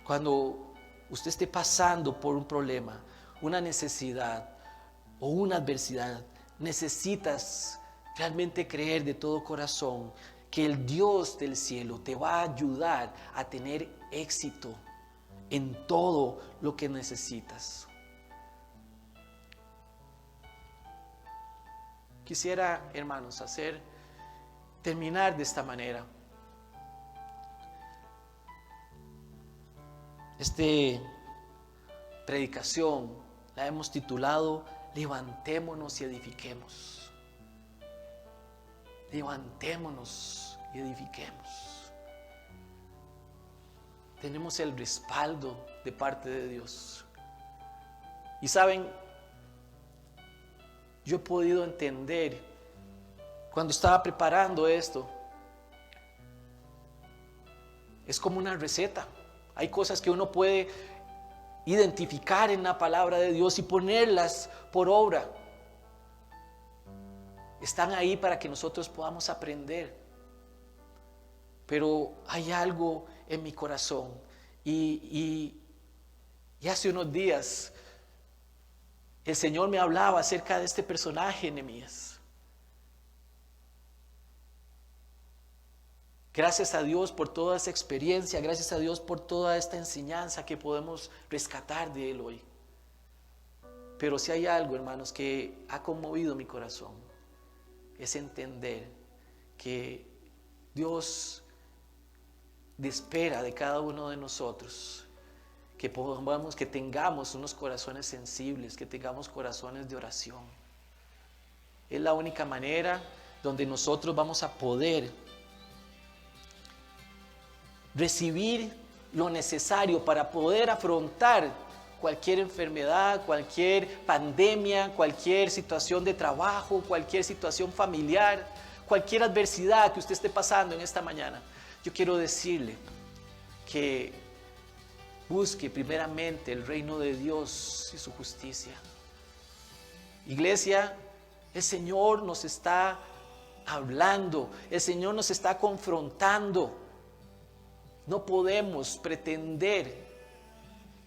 Speaker 1: Cuando usted esté pasando por un problema, una necesidad o una adversidad, necesitas realmente creer de todo corazón que el Dios del cielo te va a ayudar a tener éxito en todo lo que necesitas. Quisiera, hermanos, terminar de esta manera. Esta predicación la hemos titulado Levantémonos y edifiquemos. Levantémonos y edifiquemos. Tenemos el respaldo de parte de Dios. Y saben, yo he podido entender cuando estaba preparando esto, es como una receta. Hay cosas que uno puede identificar en la palabra de Dios y ponerlas por obra. Están ahí para que nosotros podamos aprender. Pero hay algo en mi corazón y hace unos días el Señor me hablaba acerca de este personaje, Nehemías. Gracias a Dios por toda esa experiencia, gracias a Dios por toda esta enseñanza que podemos rescatar de Él hoy. Pero si hay algo, hermanos, que ha conmovido mi corazón, es entender que Dios espera de cada uno de nosotros que tengamos unos corazones sensibles, que tengamos corazones de oración. Es la única manera donde nosotros vamos a poder recibir lo necesario para poder afrontar cualquier enfermedad, cualquier pandemia, cualquier situación de trabajo, cualquier situación familiar, cualquier adversidad que usted esté pasando en esta mañana. Yo quiero decirle que busque primeramente el reino de Dios y su justicia. Iglesia, el Señor nos está hablando, el Señor nos está confrontando. No podemos pretender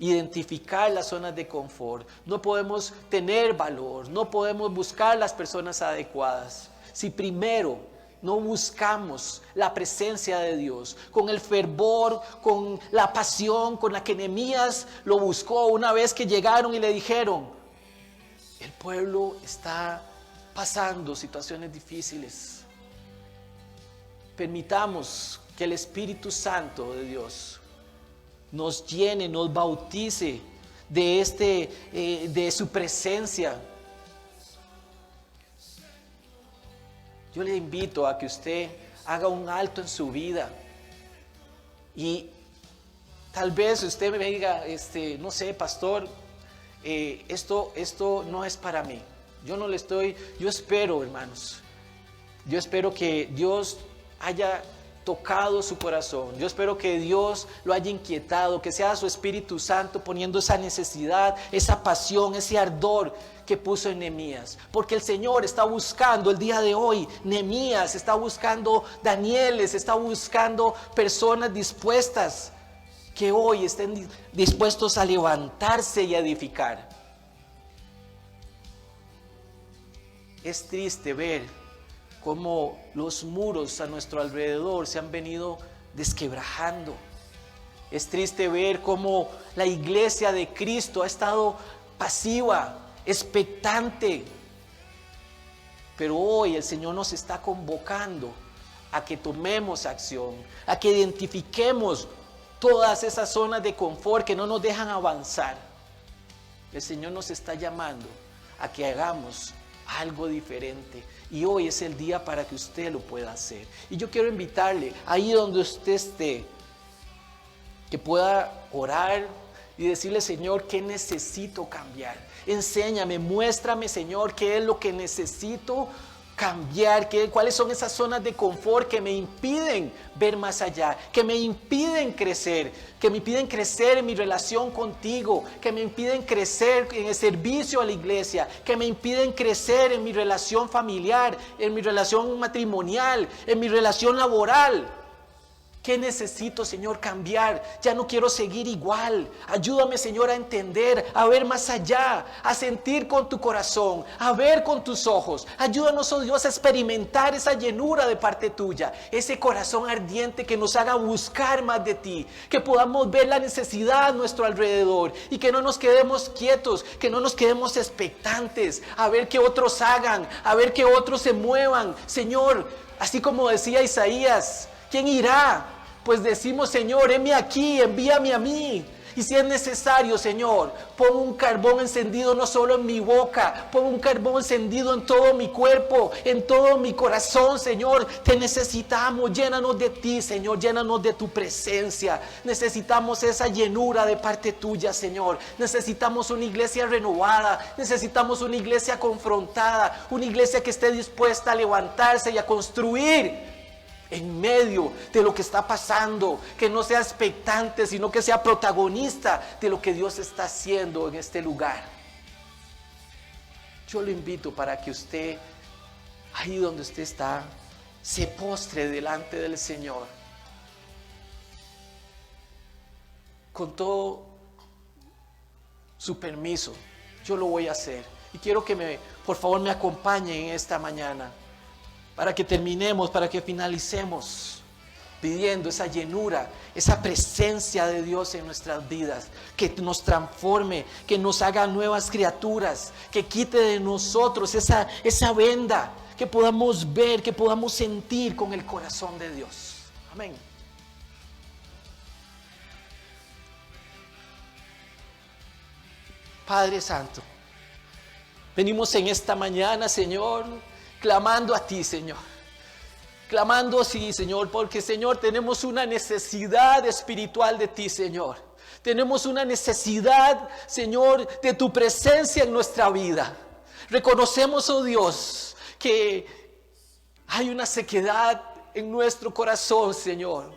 Speaker 1: identificar las zonas de confort, no podemos tener valor, no podemos buscar las personas adecuadas si primero no buscamos la presencia de Dios con el fervor, con la pasión con la que Nehemías lo buscó una vez que llegaron y le dijeron: el pueblo está pasando situaciones difíciles. Permitamos que el Espíritu Santo de Dios nos llene, nos bautice de su presencia. Yo le invito a que usted haga un alto en su vida y tal vez usted me diga, no sé, pastor, esto no es para mí. Yo espero, hermanos, yo espero que Dios haya tocado su corazón. Yo espero que Dios lo haya inquietado, que sea su Espíritu Santo poniendo esa necesidad, esa pasión, ese ardor que puso en Nehemías. Porque el Señor está buscando el día de hoy, Nehemías está buscando Danieles, está buscando personas dispuestas que hoy estén dispuestos a levantarse y a edificar. Es triste ver cómo los muros a nuestro alrededor se han venido desquebrajando. Es triste ver cómo la iglesia de Cristo ha estado pasiva, expectante. Pero hoy el Señor nos está convocando a que tomemos acción, a que identifiquemos todas esas zonas de confort que no nos dejan avanzar. El Señor nos está llamando a que hagamos algo diferente. Y hoy es el día para que usted lo pueda hacer. Y yo quiero invitarle, ahí donde usted esté, que pueda orar y decirle: Señor, ¿qué necesito cambiar? Enséñame, muéstrame, Señor, qué es lo que necesito cambiar, cuáles son esas zonas de confort que me impiden ver más allá, que me impiden crecer en mi relación contigo, que me impiden crecer en el servicio a la iglesia, que me impiden crecer en mi relación familiar, en mi relación matrimonial, en mi relación laboral. ¿Qué necesito, Señor, cambiar? Ya no quiero seguir igual. Ayúdame, Señor, a entender, a ver más allá, a sentir con tu corazón, a ver con tus ojos. Ayúdanos, oh Dios, a experimentar esa llenura de parte tuya, ese corazón ardiente que nos haga buscar más de ti, que podamos ver la necesidad a nuestro alrededor y que no nos quedemos quietos, que no nos quedemos expectantes a ver que otros hagan, a ver que otros se muevan. Señor, así como decía Isaías, ¿quién irá? Pues decimos, Señor, heme aquí, envíame a mí. Y si es necesario, Señor, pon un carbón encendido no solo en mi boca, pon un carbón encendido en todo mi cuerpo, en todo mi corazón, Señor. Te necesitamos, llénanos de ti, Señor, llénanos de tu presencia. Necesitamos esa llenura de parte tuya, Señor. Necesitamos una iglesia renovada, necesitamos una iglesia confrontada, una iglesia que esté dispuesta a levantarse y a construir en medio de lo que está pasando, que no sea expectante, sino que sea protagonista de lo que Dios está haciendo en este lugar. Yo lo invito para que usted, ahí donde usted está, se postre delante del Señor. Con todo su permiso, yo lo voy a hacer. Y quiero que por favor me acompañen en esta mañana, para que terminemos, para que finalicemos pidiendo esa llenura, esa presencia de Dios en nuestras vidas, que nos transforme, que nos haga nuevas criaturas, que quite de nosotros esa venda, que podamos ver, que podamos sentir con el corazón de Dios. Amén. Padre Santo, venimos en esta mañana, Señor, clamando a ti, Señor. Clamando sí, Señor, porque, Señor, tenemos una necesidad espiritual de ti, Señor. Tenemos una necesidad, Señor, de tu presencia en nuestra vida. Reconocemos, oh Dios, que hay una sequedad en nuestro corazón, Señor.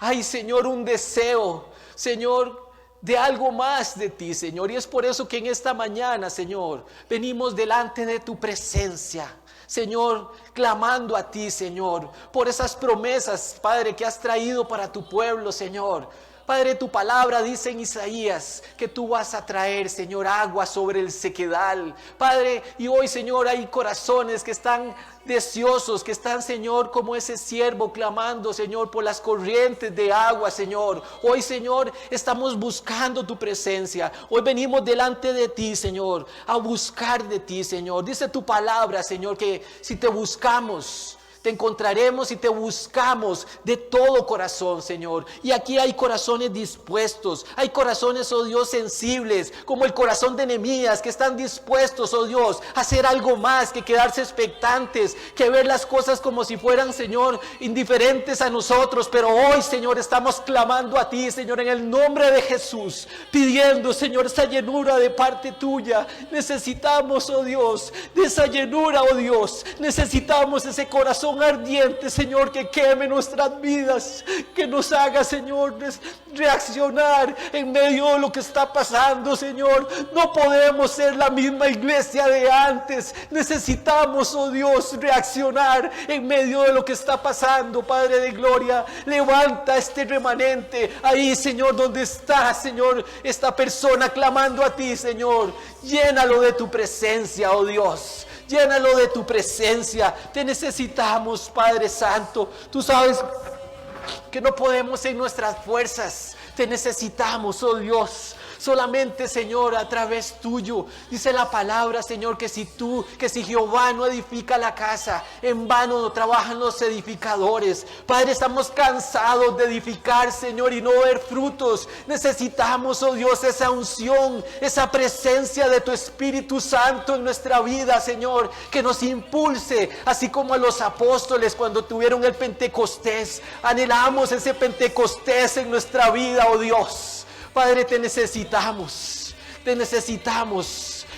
Speaker 1: Hay, Señor, un deseo, Señor, de algo más de ti, Señor. Y es por eso que en esta mañana, Señor, venimos delante de tu presencia, Señor, clamando a ti, Señor, por esas promesas, Padre, que has traído para tu pueblo, Señor. Padre, tu palabra dice en Isaías que tú vas a traer, Señor, agua sobre el sequedal. Padre, y hoy, Señor, hay corazones que están deseosos, que están, Señor, como ese siervo clamando, Señor, por las corrientes de agua, Señor. Hoy, Señor, estamos buscando tu presencia. Hoy venimos delante de ti, Señor, a buscar de ti, Señor. Dice tu palabra, Señor, que si te buscamos, te encontraremos y te buscamos de todo corazón, Señor. Y aquí hay corazones dispuestos, hay corazones, oh Dios, sensibles, como el corazón de Nehemías, que están dispuestos, oh Dios, a hacer algo más que quedarse expectantes, que ver las cosas como si fueran, Señor, indiferentes a nosotros. Pero hoy, Señor, estamos clamando a ti, Señor, en el nombre de Jesús, pidiendo, Señor, esa llenura de parte tuya. Necesitamos, oh Dios, de esa llenura, oh Dios. Necesitamos ese corazón ardiente, Señor, que queme nuestras vidas, que nos haga, Señor, reaccionar en medio de lo que está pasando, Señor. No podemos ser la misma iglesia de antes. Necesitamos, oh Dios, reaccionar en medio de lo que está pasando. Padre de gloria, levanta este remanente ahí, Señor, donde está, Señor, esta persona clamando a ti, Señor. Llénalo de tu presencia, oh Dios. Llénalo de tu presencia. Te necesitamos, Padre Santo. Tú sabes que no podemos en nuestras fuerzas. Te necesitamos, oh Dios. Solamente, Señor, a través tuyo. Dice la palabra, Señor, que si Jehová no edifica la casa, en vano no trabajan los edificadores. Padre, estamos cansados de edificar, Señor, y no ver frutos. Necesitamos, oh Dios, esa unción, esa presencia de tu Espíritu Santo en nuestra vida, Señor, que nos impulse, así como a los apóstoles cuando tuvieron el Pentecostés. Anhelamos ese Pentecostés en nuestra vida, oh Dios. Padre, te necesitamos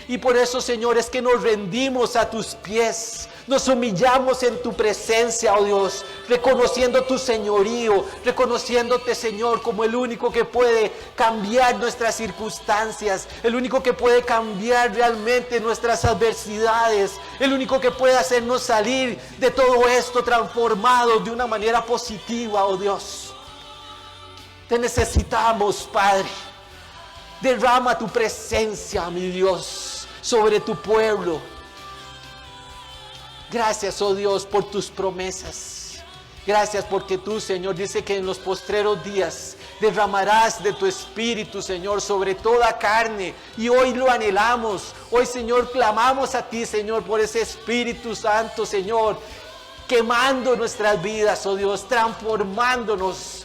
Speaker 1: Y por eso, Señor, es que nos rendimos a tus pies. Nos humillamos en tu presencia, oh Dios, reconociendo tu señorío, reconociéndote, Señor, como el único que puede cambiar nuestras circunstancias, el único que puede cambiar realmente nuestras adversidades, el único que puede hacernos salir de todo esto transformados de una manera positiva, oh Dios. Te necesitamos, Padre. Derrama tu presencia, mi Dios, sobre tu pueblo. Gracias, oh Dios, por tus promesas. Gracias porque tú, Señor, dice que en los postreros días derramarás de tu espíritu, Señor, sobre toda carne. Y hoy lo anhelamos. Hoy, Señor, clamamos a ti, Señor, por ese Espíritu Santo, Señor, quemando nuestras vidas, oh Dios, transformándonos.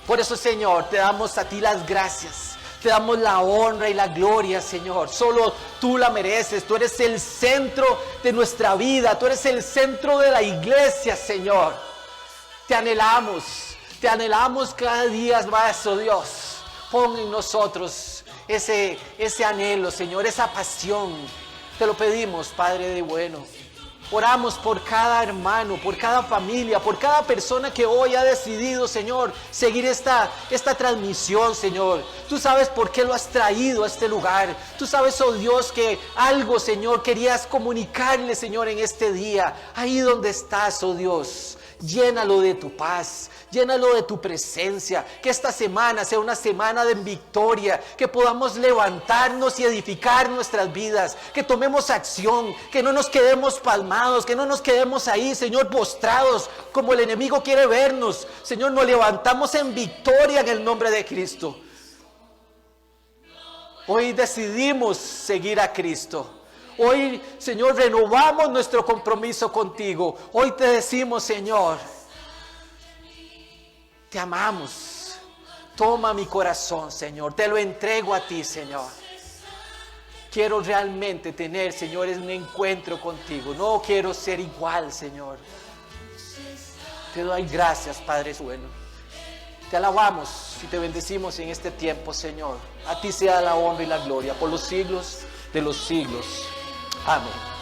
Speaker 1: Por eso, Señor, te damos a ti las gracias. Te damos la honra y la gloria, Señor. Solo tú la mereces. Tú eres el centro de nuestra vida. Tú eres el centro de la iglesia, Señor. Te anhelamos cada día más, oh Dios. Pon en nosotros ese anhelo, Señor, esa pasión. Te lo pedimos, Padre de bueno. Oramos por cada hermano, por cada familia, por cada persona que hoy ha decidido, Señor, seguir esta transmisión, Señor. Tú sabes por qué lo has traído a este lugar. Tú sabes, oh Dios, que algo, Señor, querías comunicarle, Señor, en este día. Ahí donde estás, oh Dios. Llénalo de tu paz, llénalo de tu presencia, que esta semana sea una semana de victoria, que podamos levantarnos y edificar nuestras vidas, que tomemos acción, que no nos quedemos palmados, que no nos quedemos ahí, Señor, postrados, como el enemigo quiere vernos. Señor, nos levantamos en victoria en el nombre de Cristo. Hoy decidimos seguir a Cristo. Hoy, Señor, renovamos nuestro compromiso contigo. Hoy te decimos, Señor, te amamos. Toma mi corazón, Señor. Te lo entrego a ti, Señor. Quiero realmente tener, Señor, un encuentro contigo. No quiero ser igual, Señor. Te doy gracias, Padre bueno. Te alabamos y te bendecimos en este tiempo, Señor. A ti sea la honra y la gloria por los siglos de los siglos. Amén.